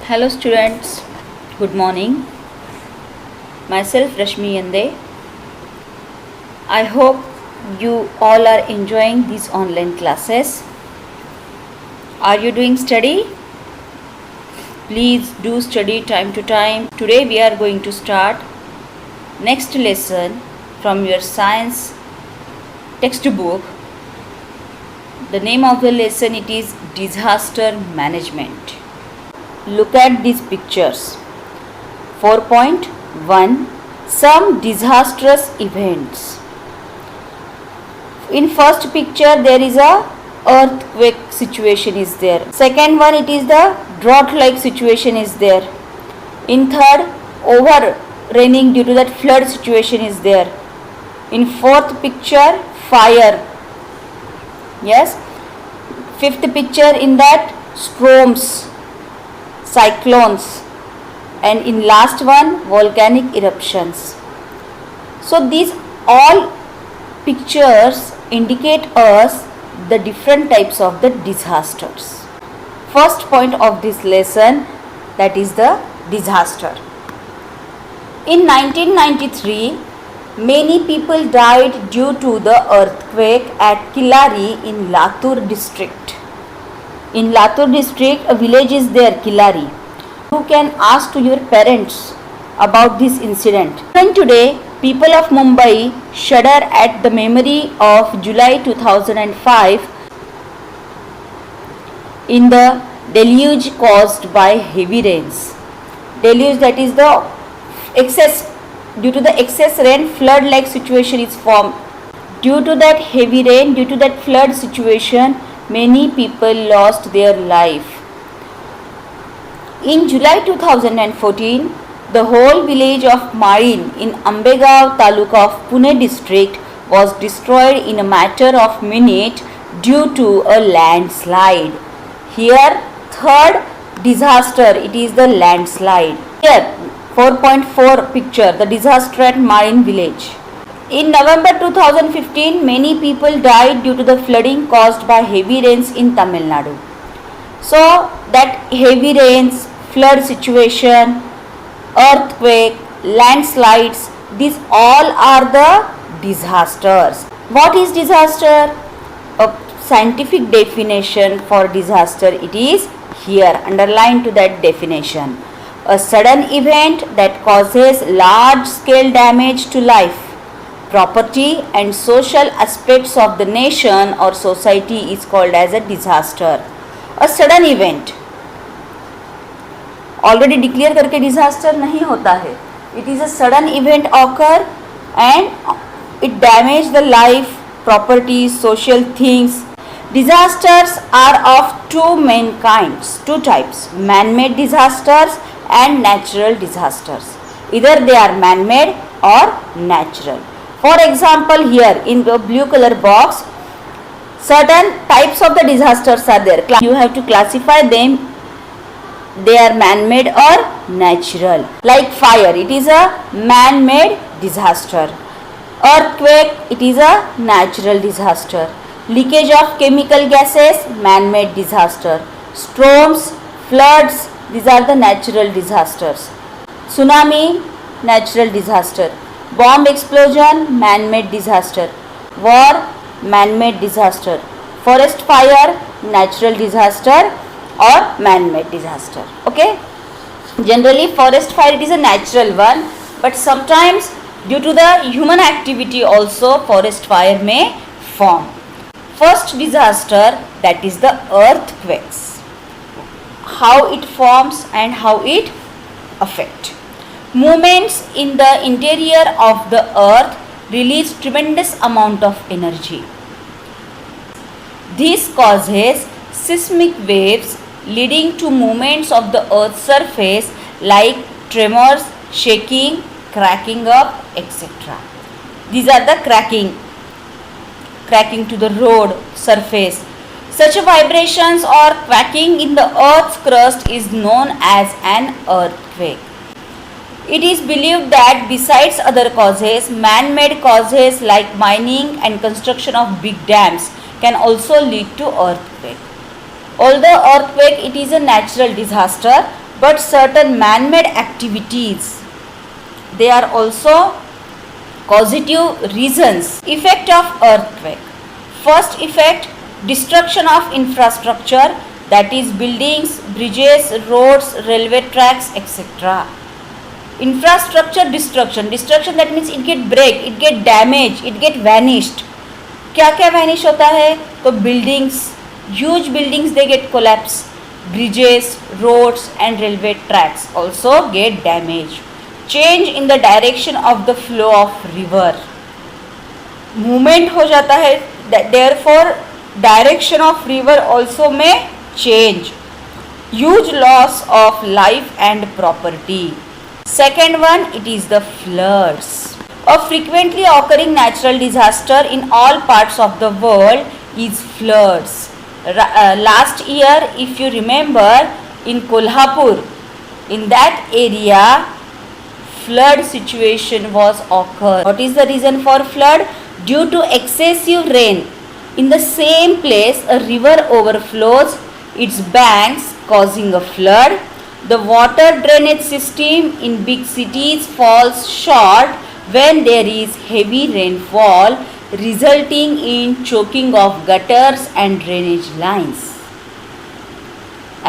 Hello students, good morning. Myself Rashmi Yande. I hope you all are enjoying these online classes. Are you doing study? Please do study time to time. Today we are going to start next lesson from your science textbook. The name of the lesson it is disaster management. Look at these pictures. 4.1 Some disastrous events. In first picture there is a earthquake situation is there. Second one it is the drought like situation is there. In third over raining due to that flood situation is there. In fourth picture fire. Yes. Fifth picture in that storms, cyclones, and in last one volcanic eruptions. So these all pictures indicate us the different types of the disasters. First point of this lesson, that is the disaster. In 1993 many people died due to the earthquake at Killari in Latur district. In Latur district, a village is there, Killari. You can ask to your parents about this incident. And today, people of Mumbai shudder at the memory of July 2005 in the deluge caused by heavy rains. Deluge, that is the excess, due to the excess rain, flood like situation is formed. Due to that heavy rain, due to that flood situation, many people lost their life. In July 2014, the whole village of Marin in Ambegaon Taluka of Pune district was destroyed in a matter of minutes due to a landslide. Here, third disaster, it is the landslide. Here, 4.4 picture, the disaster at Marin village. In November 2015, many people died due to the flooding caused by heavy rains in Tamil Nadu. So that heavy rains, flood situation, earthquake, landslides, these all are the disasters. What is disaster? A scientific definition for disaster, it is here, underline to that definition. A sudden event that causes large scale damage to life, property and social aspects of the nation or society is called as a disaster. A sudden event. Already declare करके disaster नहीं होता है. It is a sudden event occur and it damage the life, property, social things. Disasters are of two main kinds, two types, man-made disasters and natural disasters. Either they are man-made or natural. For example, here in the blue color box, certain types of the disasters are there. You have to classify them. They are man-made or natural. Like fire, it is a man-made disaster. Earthquake, it is a natural disaster. Leakage of chemical gases, man-made disaster. Storms, floods, these are the natural disasters. Tsunami, natural disaster. Bomb explosion, man-made disaster. War, man-made disaster. Forest fire, natural disaster or man-made disaster. Okay. Generally forest fire it is a natural one, but sometimes due to the human activity also forest fire may form. First disaster, that is the earthquakes. How it forms and how it affects. Movements in the interior of the earth release tremendous amount of energy. This causes seismic waves leading to movements of the earth's surface like tremors, shaking, cracking up, etc. These are the cracking to the road surface. Such vibrations or cracking in the earth's crust is known as an earthquake. It is believed that besides other causes, man-made causes like mining and construction of big dams can also lead to earthquake. Although earthquake it is a natural disaster, but certain man-made activities, they are also causative reasons. Effect of earthquake. First effect, destruction of infrastructure, that is buildings, bridges, roads, railway tracks, etc. Infrastructure destruction, that means it get break, it get damage, it get vanished. क्या क्या vanish होता है? तो buildings, huge buildings they get collapse, bridges, roads and railway tracks also get damage. Change in the direction of the flow of river, movement हो जाता है, therefore direction of river also में change. Huge loss of life and property. Second one, it is the floods. A frequently occurring natural disaster in all parts of the world is floods. Last year, if you remember, in Kolhapur, in that area, flood situation was occurred. What is the reason for flood? Due to excessive rain. In the same place, a river overflows its banks, causing a flood. The water drainage system in big cities falls short when there is heavy rainfall, resulting in choking of gutters and drainage lines.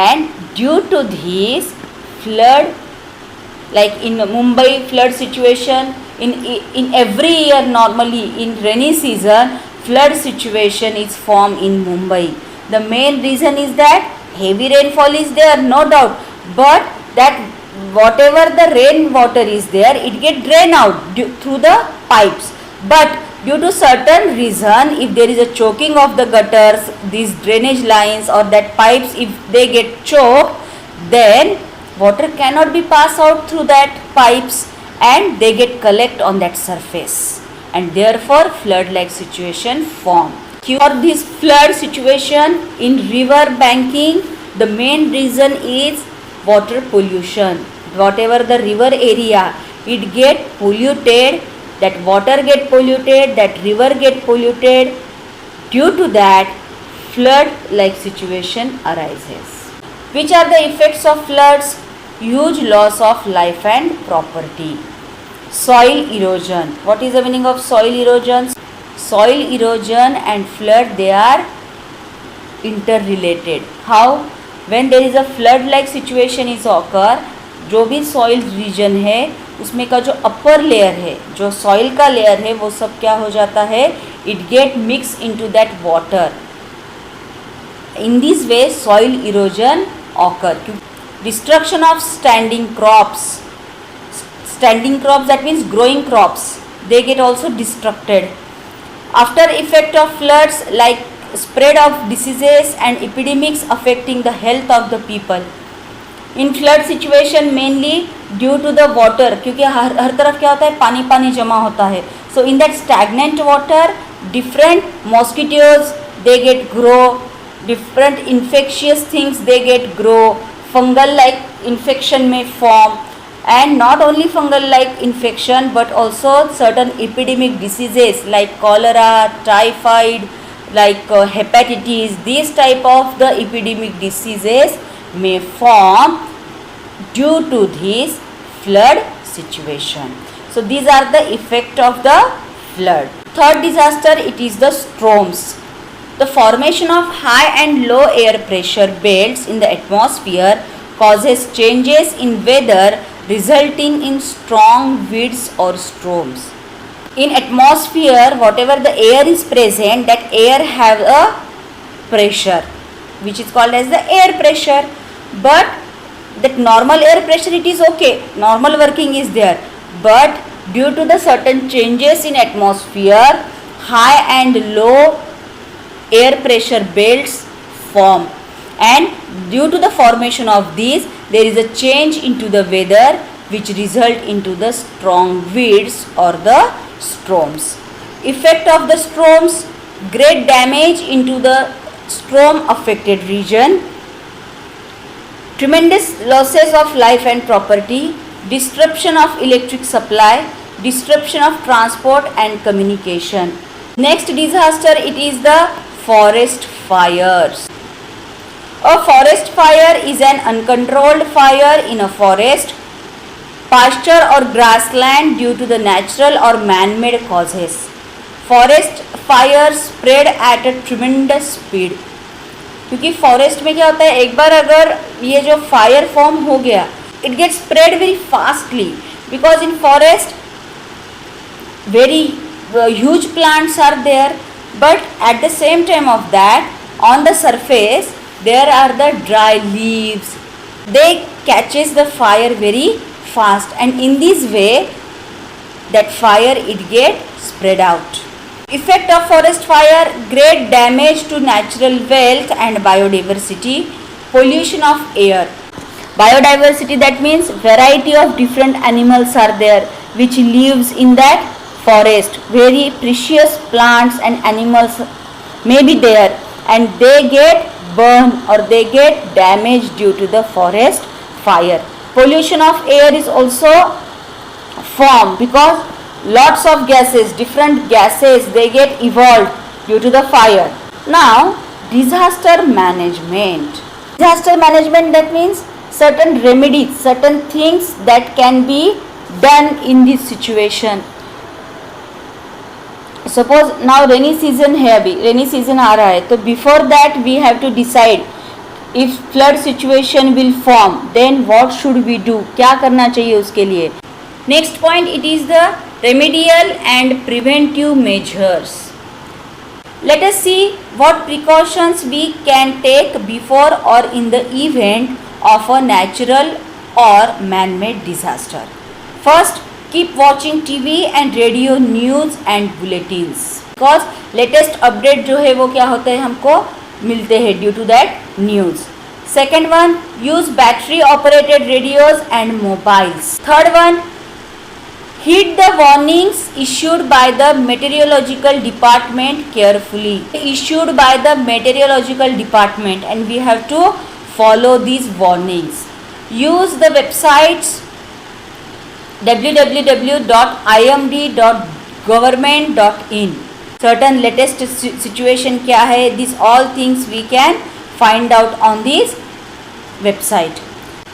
And due to this flood, like in Mumbai flood situation, in every year normally in rainy season, flood situation is formed in Mumbai. The main reason is that heavy rainfall is there, no doubt. But that whatever the rain water is there, it get drained out through the pipes. But due to certain reason, if there is a choking of the gutters, these drainage lines or that pipes, if they get choked, then water cannot be passed out through that pipes and they get collect on that surface, and therefore flood like situation form. For this flood situation in river banking, the main reason is water pollution. Whatever the river area, it get polluted, that water get polluted, that river get polluted. Due to that, flood like situation arises. Which are the effects of floods? Huge loss of life and property. Soil erosion. What is the meaning of soil erosion? Soil erosion and flood, they are interrelated. How? When there is a flood like situation is occur, जो भी soil reason है उसमें का जो upper layer है, जो soil का layer है, वो सब क्या हो जाता है? It get mix into that water. In this way soil erosion occur. Destruction of standing crops. Standing crops, that means growing crops, they get also distracted. After effect of floods, like spread of diseases and epidemics affecting the health of the people. In flood situation mainly due to the water, क्योंकि हर तरफ क्या होता है? पानी पानी जमा होता है. So in that stagnant water, different mosquitoes they get grow, different infectious things they get grow, fungal like infection may form, and not only fungal like infection but also certain epidemic diseases like cholera, typhoid, like hepatitis. These type of the epidemic diseases may form due to this flood situation. So these are the effect of the flood. Third disaster, it is the storms. The formation of high and low air pressure belts in the atmosphere causes changes in weather, resulting in strong winds or storms. In atmosphere, whatever the air is present, that air have a pressure which is called as the air pressure. But that normal air pressure, it is okay, normal working is there. But due to the certain changes in atmosphere, high and low air pressure belts form, and due to the formation of these, there is a change into the weather which result into the strong winds or the storms. Effect of the storms: great damage into the storm affected region, tremendous losses of life and property, disruption of electric supply, disruption of transport and communication. Next disaster, it is the forest fires. A forest fire is an uncontrolled fire in a forest, pasture or grassland due to the natural or man-made causes. Forest fires spread at a tremendous speed. क्योंकि forest में क्या होता है, एक बार अगर ये जो fire form हो गया, it get spread very fastly, because in forest very huge plants are there, but at the same time of that on the surface there are the dry leaves. They catches the fire very fast, and in this way that fire it get spread out. Effect of forest fire: great damage to natural wealth and biodiversity. Pollution of air. Biodiversity, that means variety of different animals are there which lives in that forest. Very precious plants and animals may be there, and they get burned or they get damaged due to the forest fire. Pollution of air is also formed because lots of gases, different gases, they get evolved due to the fire. Now, disaster management. Disaster management, that means certain remedies, certain things that can be done in this situation. Suppose now rainy season है, अभी rainy season आ रहा है, तो before that we have to decide if flood situation will form, then what should we do, क्या करना चाहिए उसके लिए. Next point, it is the remedial and preventive measures. Let us see what precautions we can take before or in the event of a natural or man-made disaster. First, keep watching TV and radio news and bulletins, because latest update जो है वो क्या होते हैं हमको मिलते हैं due to that news. Second one, use battery operated radios and mobiles. Third one, heed the warnings issued by the meteorological department carefully. Issued by the meteorological department, and we have to follow these warnings. Use the websites www.imd.government.in. Certain latest situation क्या है, these all things we can find out on this website.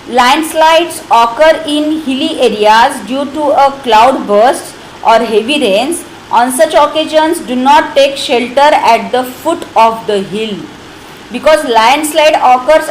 Landslides occur in hilly areas due to a cloud burst or heavy rains. On such occasions, do not take shelter at the foot of the hill, because landslide occurs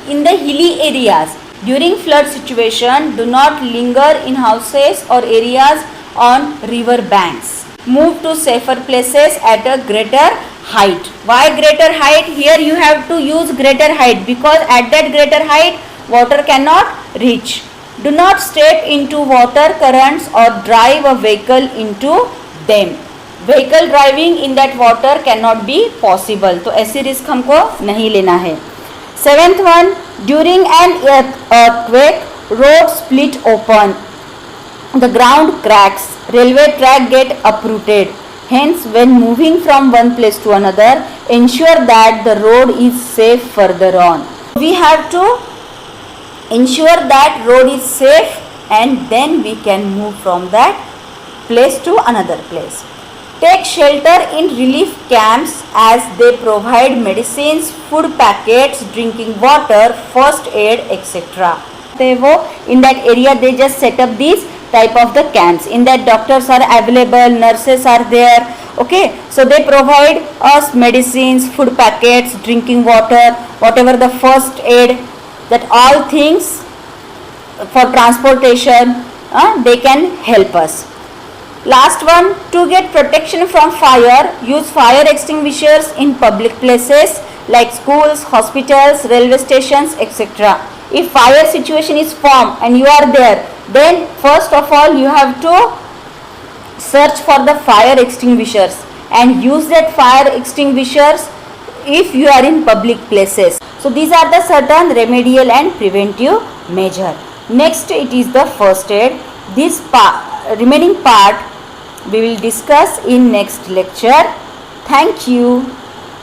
in the hilly areas. During flood situation, do not linger in houses or areas on river banks. Move to safer places at a greater height. Why greater height? Here you have to use greater height, because at that greater height water cannot reach. Do not step into water currents or drive a vehicle into them. Vehicle driving in that water cannot be possible. तो ऐसी risk हमको नहीं लेना है. Seventh one, during an earthquake, road split open, the ground cracks, railway track get uprooted. Hence, when moving from one place to another, ensure that the road is safe further on. We have to ensure that road is safe, and then we can move from that place to another place. Take shelter in relief camps as they provide medicines, food packets, drinking water, first aid, etc. In that area they just set up these type of the camps. In that doctors are available, nurses are there. Okay, so they provide us medicines, food packets, drinking water, whatever the first aid, that all things for transportation, they can help us. Last one, to get protection from fire, use fire extinguishers in public places like schools, hospitals, railway stations, etc. If fire situation is formed and you are there, then first of all you have to search for the fire extinguishers and use that fire extinguishers if you are in public places. So these are the certain remedial and preventive measure. Next, it is the first aid. This remaining part we will discuss in next lecture. Thank you.